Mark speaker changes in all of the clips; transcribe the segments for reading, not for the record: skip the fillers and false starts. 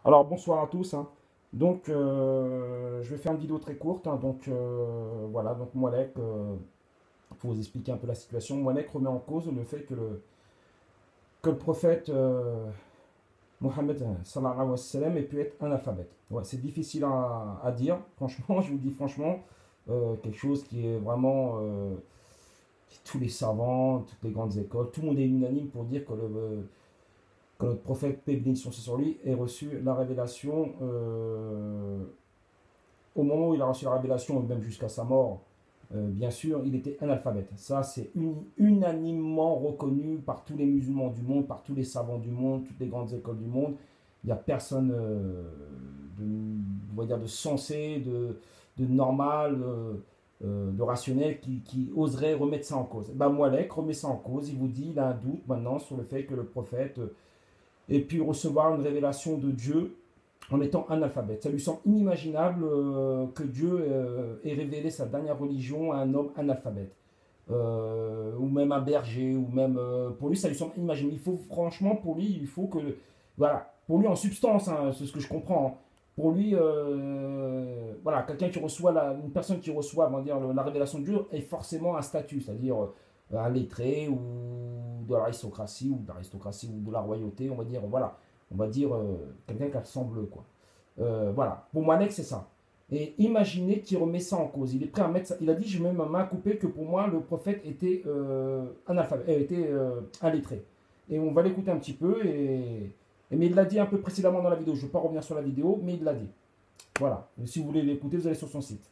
Speaker 1: Alors bonsoir à tous, hein. Donc je vais faire une vidéo très courte, hein. Donc voilà, donc Moalek, pour vous expliquer un peu la situation, Moalek remet en cause le fait que le prophète Mohammed sallallahu alayhi wa sallam ait pu être analphabète. Ouais, c'est difficile à dire, franchement, je vous le dis franchement, quelque chose qui est vraiment tous les savants, toutes les grandes écoles, tout le monde est unanime pour dire que notre prophète, paix et bénédiction soit sur lui, ait reçu la révélation au moment où il a reçu la révélation, et même jusqu'à sa mort, bien sûr, il était analphabète. Ça, c'est unanimement reconnu par tous les musulmans du monde, par tous les savants du monde, toutes les grandes écoles du monde. Il n'y a personne on va dire de sensé, de normal, de rationnel qui oserait remettre ça en cause. Ben, Moalek remet ça en cause. Il vous dit, il a un doute maintenant sur le fait que le prophète ait pu recevoir une révélation de Dieu en étant analphabète. Ça lui semble inimaginable que Dieu ait révélé sa dernière religion à un homme analphabète. Ou même un berger, ou même pour lui, ça lui semble inimaginable. Il faut franchement, pour lui, il faut que, voilà, pour lui en substance, hein, c'est ce que je comprends, hein. Pour lui, voilà, quelqu'un qui reçoit une personne qui reçoit, on va dire, la révélation de Dieu est forcément un statut, c'est-à-dire un lettré ou de la royauté, on va dire, voilà, on va dire quelqu'un qui a le sang bleu, quoi. Voilà, pour Moanek, c'est ça. Et imaginez qu'il remet ça en cause. Il est prêt à mettre ça. Il a dit, je mets ma main coupée, que pour moi, le prophète était était illettré. Et on va l'écouter un petit peu. Mais il l'a dit un peu précédemment dans la vidéo. Je ne vais pas revenir sur la vidéo, mais il l'a dit. Voilà. Et si vous voulez l'écouter, vous allez sur son site.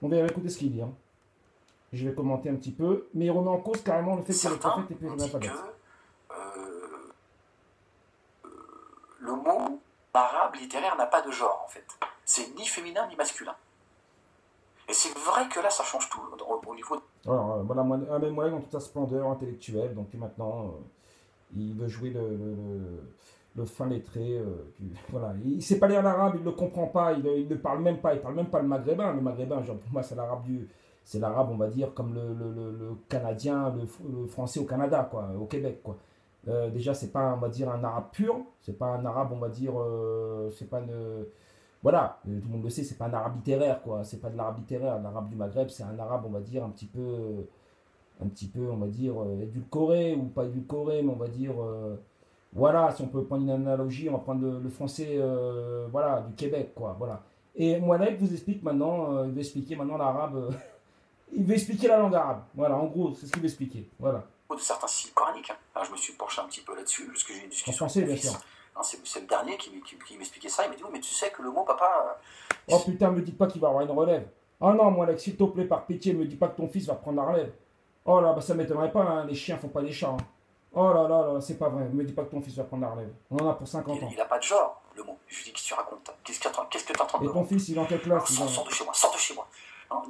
Speaker 1: On va écouter ce qu'il dit, hein. Je vais commenter un petit peu. Mais il remet en cause carrément le fait que le prophète était analphabète.
Speaker 2: Le mot arabe littéraire n'a pas de genre, en fait. C'est ni féminin ni masculin. Et c'est vrai que là, ça change tout au niveau.
Speaker 1: Alors, voilà, Ahmed Moalek dans toute sa splendeur intellectuelle. Donc maintenant, il veut jouer le fin lettré. Voilà. Il ne sait pas lire l'arabe, il ne le comprend pas, il ne parle même pas, il parle même pas le maghrébin. Le maghrébin, genre, pour moi, c'est l'arabe, on va dire, comme le canadien, le français au Canada, quoi, au Québec, quoi. Déjà, c'est pas, on va dire, un arabe pur, c'est pas un arabe, on va dire, c'est pas une, voilà, tout le monde le sait, c'est pas un arabe littéraire, quoi, c'est pas de l'arabe littéraire. L'arabe du Maghreb, c'est un arabe, on va dire, un petit peu, on va dire, édulcoré ou pas édulcoré, mais on va dire, voilà, si on peut prendre une analogie, on va prendre le français, voilà, du Québec, quoi, voilà. Et Moalek vous explique maintenant, il veut expliquer maintenant l'arabe, il veut expliquer la langue arabe, voilà, en gros, c'est ce qu'il veut expliquer, voilà.
Speaker 2: De certains sites coraniques. Alors, je me suis penché un petit peu là-dessus, parce que j'ai une discussion
Speaker 1: En français,
Speaker 2: avec mon
Speaker 1: bien sûr.
Speaker 2: fils. C'est le dernier qui m'expliquait ça. Il m'a dit, oui, mais tu sais que le mot papa.
Speaker 1: Oh putain, me dis pas qu'il va avoir une relève. Oh non, Moalek, s'il te plaît, par pitié, me dis pas que ton fils va prendre la relève. Oh là, bah ça m'étonnerait pas, hein, les chiens font pas des chats, hein. Oh là là là, c'est pas vrai, me dis pas que ton fils va prendre la relève. On en a pour 50 ans.
Speaker 2: Il n'a pas de genre, le mot. Je lui dis, qu'est-ce que tu racontes? Qu'est-ce que tu es en train de
Speaker 1: Et
Speaker 2: me
Speaker 1: ton
Speaker 2: vendre?
Speaker 1: fils, il est en quelle classe?
Speaker 2: Sors de chez moi, sors de chez moi. Hein,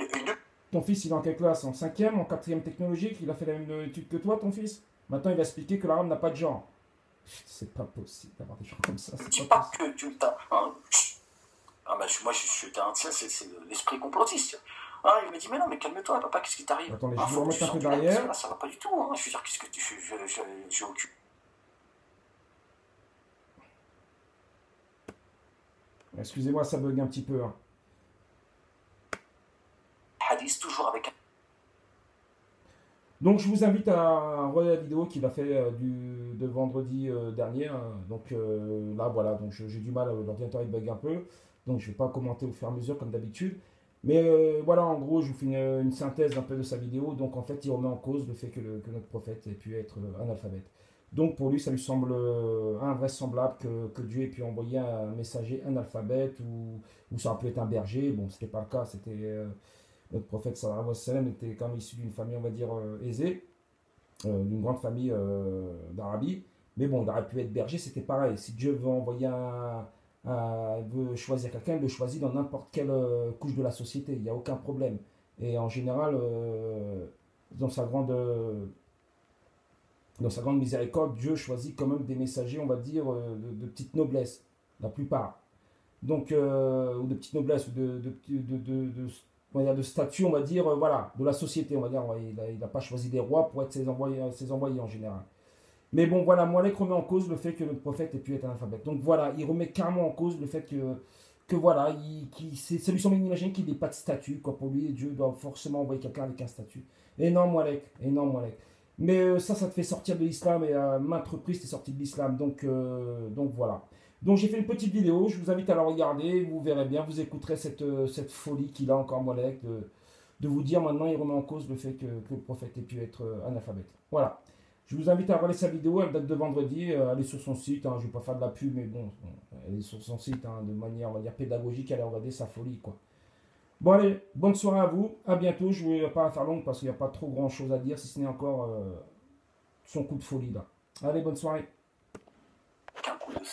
Speaker 1: Ton fils, il est en quelle classe? En cinquième, en quatrième technologique? Il a fait la même étude que toi, ton fils? Maintenant, il va expliquer que l'arabe n'a pas de genre. C'est pas possible d'avoir des gens comme ça.
Speaker 2: ne dis pas que tu t'as. Hein, ah bah, moi, c'est l'esprit complotiste. Hein, il me dit, mais non, mais calme-toi, papa, qu'est-ce qui t'arrive?
Speaker 1: Attendez,
Speaker 2: Hein,
Speaker 1: je vais
Speaker 2: faut
Speaker 1: vous
Speaker 2: que tu
Speaker 1: remettre un peu
Speaker 2: sortes du lait, parce que
Speaker 1: derrière.
Speaker 2: là, ça va pas du tout. Hein. Je veux dire, qu'est-ce que tu. J'ai aucune.
Speaker 1: Excusez-moi, ça bug un petit peu, hein.
Speaker 2: Hadith, toujours avec.
Speaker 1: Donc, je vous invite à regarder la vidéo qu'il a fait de vendredi dernier, hein. Donc là, voilà, donc j'ai du mal, l'ordinateur il bug un peu. Donc, je ne vais pas commenter au fur et à mesure comme d'habitude. Mais voilà, en gros, je vous fais une synthèse un peu de sa vidéo. Donc, en fait, il remet en cause le fait que notre prophète ait pu être analphabète. Donc, pour lui, ça lui semble invraisemblable que Dieu ait pu envoyer un messager analphabète ou ça aurait pu être un berger. Bon, ce n'était pas le cas. Notre prophète sallallahu alayhi wa sallam était quand même issu d'une famille, on va dire, aisée, d'une grande famille d'Arabie. Mais bon, il aurait pu être berger, c'était pareil. Si Dieu veut envoyer veut choisir quelqu'un, il le choisit dans n'importe quelle couche de la société, il n'y a aucun problème. Et en général, dans sa grande, dans sa grande miséricorde, Dieu choisit quand même des messagers, on va dire, de petite noblesse, la plupart. Donc, ou de petite noblesse, ou on va dire de statut, on va dire, voilà, de la société, on va dire. Il n'a pas choisi des rois pour être ses envoyés en général. Mais bon, voilà, Moalek remet en cause le fait que le prophète ait pu être analphabète. Donc voilà, il remet carrément en cause le fait que voilà, ça lui semble inimaginable qu'il n'ait pas de statut. Quoi. Pour lui, Dieu doit forcément envoyer quelqu'un avec un statut. Et non, Moalek, et non, Moalek. Mais ça te fait sortir de l'islam et à maintes reprises, t'es sorti de l'islam. Donc voilà. Donc j'ai fait une petite vidéo, je vous invite à la regarder, vous verrez bien, vous écouterez cette folie qu'il a encore, Moalek, de vous dire maintenant, il remet en cause le fait que le prophète ait pu être analphabète. Voilà. Je vous invite à regarder sa vidéo, elle date de vendredi, elle est sur son site, je ne vais pas faire de la pub, mais bon, elle est sur son site de manière, on va dire, pédagogique, allez regarder sa folie, quoi. Bon allez, bonne soirée à vous, à bientôt, je ne vais pas la faire longue parce qu'il n'y a pas trop grand chose à dire, si ce n'est encore son coup de folie là. Allez, bonne soirée.
Speaker 2: Qu'un coup de